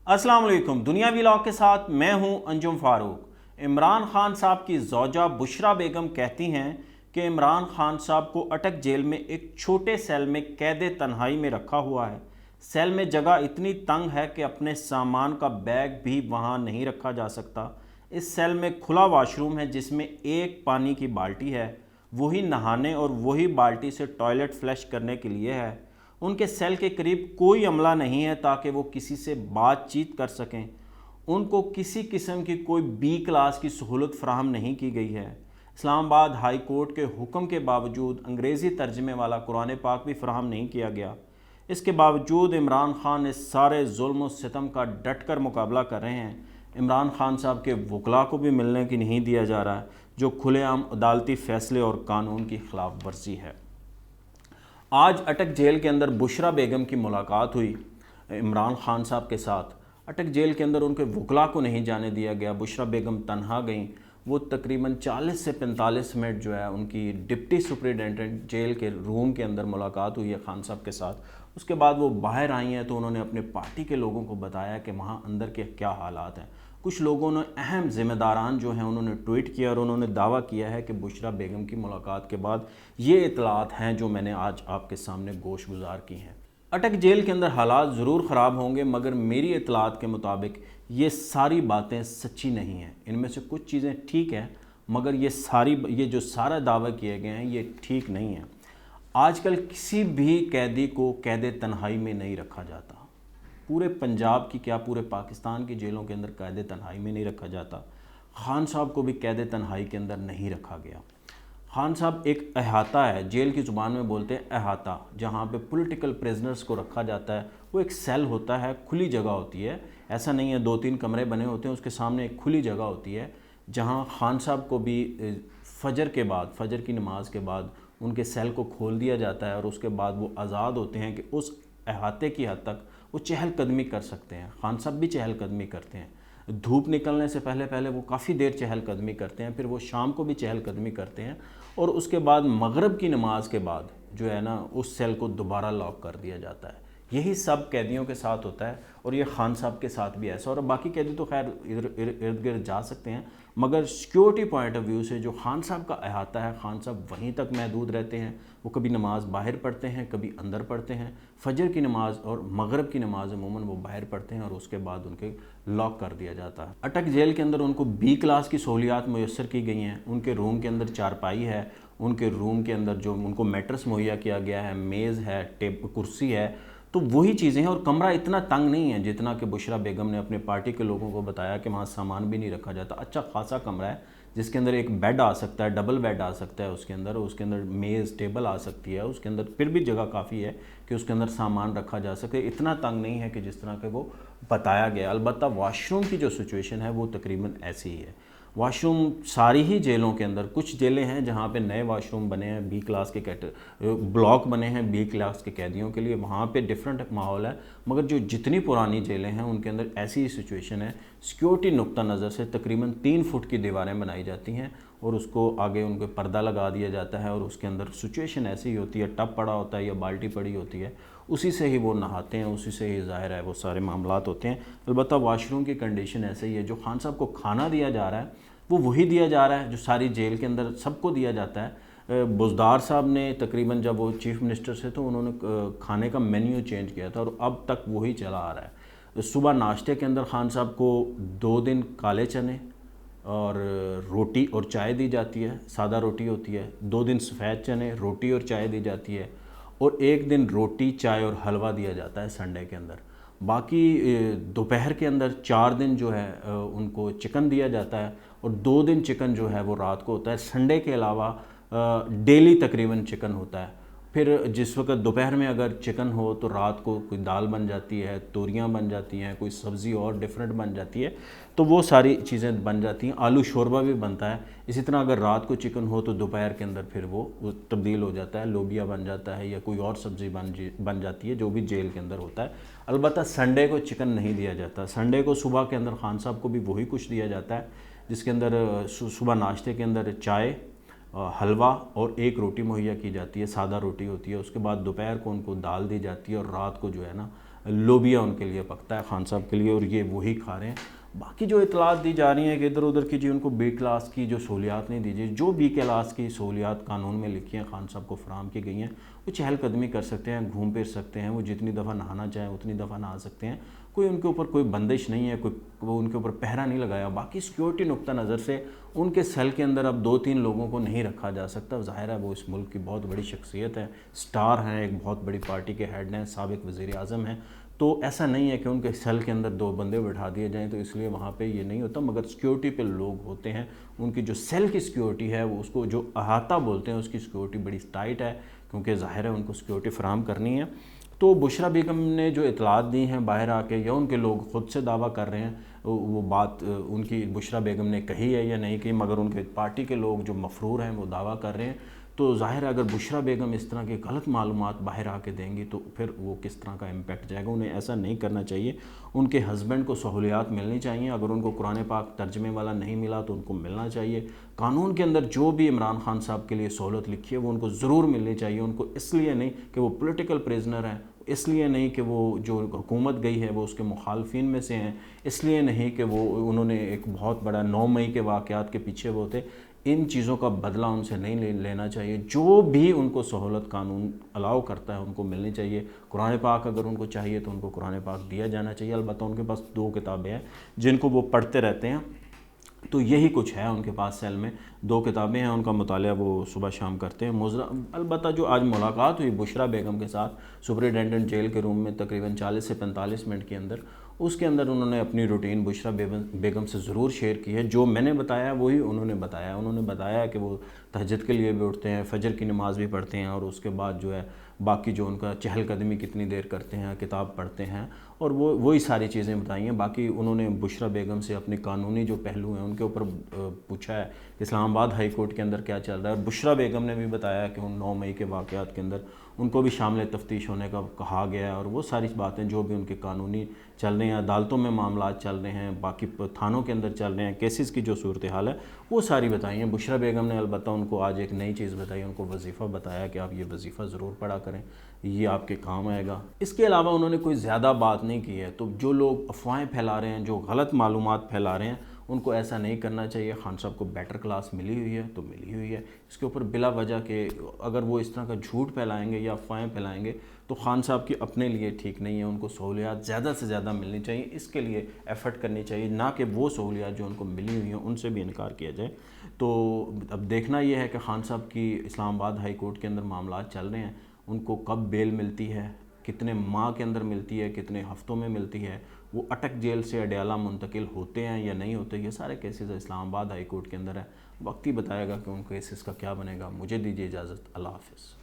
अस्सलाम वालेकुम। दुनिया व्लॉग के साथ मैं हूं अंजुम फारूक। इमरान खान साहब की ज़ौजा बुशरा बेगम कहती हैं कि इमरान खान साहब को अटक जेल में एक छोटे सेल में कैद तन्हाई में रखा हुआ है। सेल में जगह इतनी तंग है कि अपने सामान का बैग भी वहां नहीं रखा जा सकता। इस सेल में खुला वाशरूम है जिसमें एक पानी की बाल्टी है, वही नहाने और वही बाल्टी से टॉयलेट फ्लश करने के लिए है। उनके सेल के करीब कोई अमला नहीं है ताकि वो किसी से बातचीत कर सकें। उनको किसी किस्म की कोई बी क्लास की सहूलत फ़राहम नहीं की गई है। इस्लामाबाद हाई कोर्ट के हुक्म के बावजूद अंग्रेज़ी तर्जमे वाला कुरान पाक भी फ़राहम नहीं किया गया। इसके बावजूद इमरान खान इस सारे जुल्म और सितम का डट कर मुकाबला कर रहे हैं। इमरान खान साहब के वकला को भी मिलने की नहीं दिया जा रहा है, जो खुलेआम अदालती फ़ैसले और कानून की खिलाफ वर्जी है। आज अटक जेल के अंदर बुशरा बेगम की मुलाकात हुई इमरान खान साहब के साथ। अटक जेल के अंदर उनके वकला को नहीं जाने दिया गया। बुशरा बेगम तन्हा गईं। वो तकरीबन 40 से 45 मिनट जो है उनकी डिप्टी सुपरिटेंडेंट जेल के रूम के अंदर मुलाकात हुई है खान साहब के साथ। उसके बाद वो बाहर आई हैं तो उन्होंने अपने पार्टी के लोगों को बताया कि वहाँ अंदर के क्या हालात हैं। कुछ लोगों ने अहम ज़िम्मेदारान जो हैं उन्होंने ट्वीट किया और उन्होंने दावा किया है कि बुशरा बेगम की मुलाकात के बाद ये इतलात हैं जो मैंने आज आपके सामने गोश गुजार की हैं। अटक जेल के अंदर हालात ज़रूर ख़राब होंगे, मगर मेरी इतलात के मुताबिक ये सारी बातें सच्ची नहीं हैं। इनमें से कुछ चीज़ें ठीक हैं, मगर ये जो सारा दावे किए गए हैं ये ठीक नहीं है। आजकल किसी भी कैदी को कैद तन्हाई में नहीं रखा जाता। पूरे पंजाब की क्या पूरे पाकिस्तान की जेलों के अंदर कैद तन्हाई में नहीं रखा जाता। खान साहब को भी कैद तन्हाई के अंदर नहीं रखा गया। खान साहब एक अहाता है, जेल की ज़ुबान में बोलते हैं अहाता, जहाँ पे पॉलिटिकल प्रिजनर्स को रखा जाता है। वो एक सेल होता है, खुली जगह होती है, ऐसा नहीं है 2-3 कमरे बने होते हैं, उसके सामने एक खुली जगह होती है जहाँ खान साहब को भी फजर की नमाज के बाद उनके सेल को खोल दिया जाता है और उसके बाद वो आज़ाद होते हैं कि उस अहाते की हद तक वो चहलकदमी कर सकते हैं। खान साहब भी चहलकदमी करते हैं। धूप निकलने से पहले पहले वो काफ़ी देर चहलकदमी करते हैं, फिर वो शाम को भी चहलकदमी करते हैं और उसके बाद मगरिब की नमाज के बाद जो है ना उस सेल को दोबारा लॉक कर दिया जाता है। यही सब कैदियों के साथ होता है और ये खान साहब के साथ भी ऐसा। और बाकी कैदी तो खैर इर्द गिर्द जा सकते हैं, मगर सिक्योरिटी पॉइंट ऑफ व्यू से जो खान साहब का अहाता है, खान साहब वहीं तक महदूद रहते हैं। वो कभी नमाज बाहर पढ़ते हैं, कभी अंदर पढ़ते हैं। फजर की नमाज और मगरिब की नमाज अमूमन वो बाहर पढ़ते हैं और उसके बाद उनके लॉक कर दिया जाता है। अटक जेल के अंदर उनको बी क्लास की सहूलियात मुयस्सर की गई हैं। उनके रूम के अंदर चारपाई है, उनके रूम के अंदर जो उनको मैट्रेस मुहैया किया गया है, मेज़ है, कुर्सी है, तो वही चीज़ें हैं। और कमरा इतना तंग नहीं है जितना कि बुशरा बेगम ने अपने पार्टी के लोगों को बताया कि वहाँ सामान भी नहीं रखा जाता। अच्छा खासा कमरा है जिसके अंदर एक बेड आ सकता है, डबल बेड आ सकता है उसके अंदर मेज़ टेबल आ सकती है, उसके अंदर फिर भी जगह काफ़ी है कि उसके अंदर सामान रखा जा सके। इतना तंग नहीं है कि जिस तरह के वो बताया गया। अलबत्ता वॉशरूम की जो सिचुएशन है वो तकरीबन ऐसी ही है। वॉशरूम सारी ही जेलों के अंदर, कुछ जेलें हैं जहाँ पे नए वॉशरूम बने हैं, बी क्लास के ब्लॉक बने हैं बी क्लास के कैदियों के लिए, वहाँ पे डिफरेंट माहौल है। मगर जो जितनी पुरानी जेलें हैं उनके अंदर ऐसी ही सिचुएशन है। सिक्योरिटी नुक्ता नज़र से तकरीबन 3 फुट की दीवारें बनाई जाती हैं और उसको आगे उनको पर्दा लगा दिया जाता है और उसके अंदर सिचुएशन ऐसी ही होती है, टब पड़ा होता है या बाल्टी पड़ी होती है, उसी से ही वो नहाते हैं, उसी से ही ज़ाहिर है वो सारे मामलात होते हैं। अलबत्ता वाशरूम की कंडीशन ऐसे ही है। जो खान साहब को खाना दिया जा रहा है वो वही दिया जा रहा है जो सारी जेल के अंदर सबको दिया जाता है। बुज़दार साहब ने तकरीबन जब वो चीफ़ मिनिस्टर से तो उन्होंने खाने का मेन्यू चेंज किया था और अब तक वही चला आ रहा है। सुबह नाश्ते के अंदर खान साहब को 2 दिन काले चने और रोटी और चाय दी जाती है, सादा रोटी होती है। 2 दिन सफ़ेद चने, रोटी और चाय दी जाती है और 1 दिन रोटी, चाय और हलवा दिया जाता है संडे के अंदर। बाकी दोपहर के अंदर 4 दिन जो है उनको चिकन दिया जाता है और 2 दिन चिकन जो है वो रात को होता है। संडे के अलावा डेली तकरीबन चिकन होता है। फिर जिस वक्त दोपहर में अगर चिकन हो तो रात को कोई दाल बन जाती है, तोरियां बन जाती हैं, कोई सब्ज़ी और डिफरेंट बन जाती है, तो वो सारी चीज़ें बन जाती हैं। आलू शोरबा भी बनता है। इसी तरह अगर रात को चिकन हो तो दोपहर के अंदर फिर वो तब्दील हो जाता है, लोबिया बन जाता है या कोई और सब्ज़ी बन जाती है, जो भी जेल के अंदर होता है। अलबत्ता संडे को चिकन नहीं दिया जाता। संडे को सुबह के अंदर खान साहब को भी वही कुछ दिया जाता है जिसके अंदर सुबह नाश्ते के अंदर चाय, हलवा और 1 रोटी मुहैया की जाती है, सादा रोटी होती है। उसके बाद दोपहर को उनको दाल दी जाती है और रात को जो है ना لوبیا ان کے لیے پکتا ہے خان صاحب کے لیے، اور یہ وہی کھا رہے ہیں۔ باقی جو اطلاعات دی جا رہی ہیں کہ ادھر ادھر کی جی ان کو بی کلاس کی جو سہولیات نہیں دی، جو بی کلاس کی سہولیات قانون میں لکھی ہیں خان صاحب کو فراہم کی گئی ہیں، وہ چہل قدمی کر سکتے ہیں، گھوم پھر سکتے ہیں، وہ جتنی دفعہ نہانا چاہیں اتنی دفعہ نہا سکتے ہیں، کوئی ان کے اوپر کوئی بندش نہیں ہے، وہ ان کے اوپر پہرا نہیں لگایا۔ باقی سیکیورٹی نقطہ نظر سے ان کے سیل کے اندر اب 2-3 لوگوں کو نہیں رکھا جا سکتا۔ ظاہر ہے وہ اس ملک کی بہت بڑی شخصیت ہے، سٹار ہیں، ایک بہت بڑی پارٹی کے ہیڈ ہیں، سابق وزیر اعظم ہیں، تو ایسا نہیں ہے کہ ان کے سیل کے اندر 2 بندے بٹھا دیے جائیں، تو اس لیے وہاں پہ یہ نہیں ہوتا، مگر سیکیورٹی پہ لوگ ہوتے ہیں، ان کی جو سیل کی سیکیورٹی ہے وہ اس کو جو احاطہ بولتے ہیں اس کی سیکیورٹی بڑی ٹائٹ ہے، کیونکہ ظاہر ہے ان کو سیکیورٹی فراہم کرنی ہے۔ تو بشریٰ بیگم نے جو اطلاعات دی ہیں باہر آ کے، یا ان کے لوگ خود سے دعویٰ کر رہے ہیں، وہ بات ان کی بشریٰ بیگم نے کہی ہے یا نہیں کہی، مگر ان کے پارٹی کے لوگ جو مفرور ہیں وہ دعویٰ کر رہے ہیں، تو ظاہر ہے اگر بشریٰ بیگم اس طرح کی غلط معلومات باہر آ کے دیں گی تو پھر وہ کس طرح کا امپیکٹ جائے گا۔ انہیں ایسا نہیں کرنا چاہیے، ان کے ہسبینڈ کو سہولیات ملنی چاہیے، اگر ان کو قرآن پاک ترجمے والا نہیں ملا تو ان کو ملنا چاہیے۔ قانون کے اندر جو بھی عمران خان صاحب کے لیے سہولت لکھی ہے وہ ان کو ضرور ملنی چاہیے، ان کو اس لیے نہیں کہ وہ پولیٹیکل پریزنر ہیں، اس لیے نہیں کہ وہ جو حکومت گئی ہے وہ اس کے مخالفین میں سے ہیں، اس لیے نہیں کہ وہ انہوں نے ایک بہت بڑا 9 مئی کے واقعات کے پیچھے وہ تھے۔ ان چیزوں کا بدلہ ان سے نہیں لینا چاہیے، جو بھی ان کو سہولت قانون الاؤ کرتا ہے ان کو ملنی چاہیے۔ قرآن پاک اگر ان کو چاہیے تو ان کو قرآن پاک دیا جانا چاہیے، البتہ ان کے پاس 2 کتابیں ہیں جن کو وہ پڑھتے رہتے ہیں، تو یہی کچھ ہے ان کے پاس سیل میں، 2 کتابیں ہیں، ان کا مطالعہ وہ صبح شام کرتے ہیں۔ البتہ جو آج ملاقات ہوئی بشریٰ بیگم کے ساتھ سپرنٹینڈنٹ جیل کے روم میں تقریباً 40 سے 45 منٹ کے اندر، اس کے اندر انہوں نے اپنی روٹین بشریٰ بیگم سے ضرور شیئر کی ہے، جو میں نے بتایا وہی انہوں نے بتایا۔ انہوں نے بتایا کہ وہ تہجد کے لیے بھی اٹھتے ہیں، فجر کی نماز بھی پڑھتے ہیں، اور اس کے بعد جو ہے باقی جو ان کا چہل قدمی کتنی دیر کرتے ہیں، کتاب پڑھتے ہیں، اور وہی ساری چیزیں بتائی ہیں۔ باقی انہوں نے بشریٰ بیگم سے اپنے قانونی جو پہلو ہیں ان کے اوپر پوچھا ہے کہ اسلام آباد ہائی کورٹ کے اندر کیا چل رہا ہے، اور بشریٰ بیگم نے بھی بتایا کہ ان 9 مئی کے واقعات کے اندر ان کو بھی شامل تفتیش ہونے کا کہا گیا ہے، اور وہ ساری باتیں جو بھی ان کے قانونی چل رہے ہیں، عدالتوں میں معاملات چل رہے ہیں، باقی تھانوں کے اندر چل رہے ہیں، کیسز کی جو صورتحال ہے وہ ساری بتائی ہیں بشریٰ بیگم نے۔ البتہ ان کو آج ایک نئی چیز بتائی، ان کو وظیفہ بتایا کہ آپ یہ وظیفہ ضرور پڑھا کریں، یہ آپ کے کام آئے گا۔ اس کے علاوہ انہوں نے کوئی زیادہ بات نہیں کی ہے۔ تو جو لوگ افواہیں پھیلا رہے ہیں، جو غلط معلومات پھیلا رہے ہیں، ان کو ایسا نہیں کرنا چاہیے۔ خان صاحب کو بیٹر کلاس ملی ہوئی ہے تو ملی ہوئی ہے، اس کے اوپر بلا وجہ کہ اگر وہ اس طرح کا جھوٹ پھیلائیں گے یا افواہیں پھیلائیں گے تو خان صاحب کی اپنے لیے ٹھیک نہیں ہے۔ ان کو سہولیات زیادہ سے زیادہ ملنی چاہیے، اس کے لیے ایفرٹ کرنی چاہیے، نہ کہ وہ سہولیات جو ان کو ملی ہوئی ہیں ان سے بھی انکار کیا جائے۔ تو اب دیکھنا یہ ہے کہ خان صاحب کی اسلام آباد ہائی کورٹ کے اندر معاملات چل رہے ہیں، ان کو کب بیل ملتی ہے، کتنے ماہ کے اندر ملتی ہے، کتنے ہفتوں میں ملتی ہے، وہ اٹک جیل سے اڈیالہ منتقل ہوتے ہیں یا نہیں ہوتے، یہ سارے کیسز اسلام آباد ہائی کورٹ کے اندر ہے۔ وقت ہی بتائے گا کہ ان کیسز کا کیا بنے گا۔ مجھے دیجیے اجازت، اللہ حافظ۔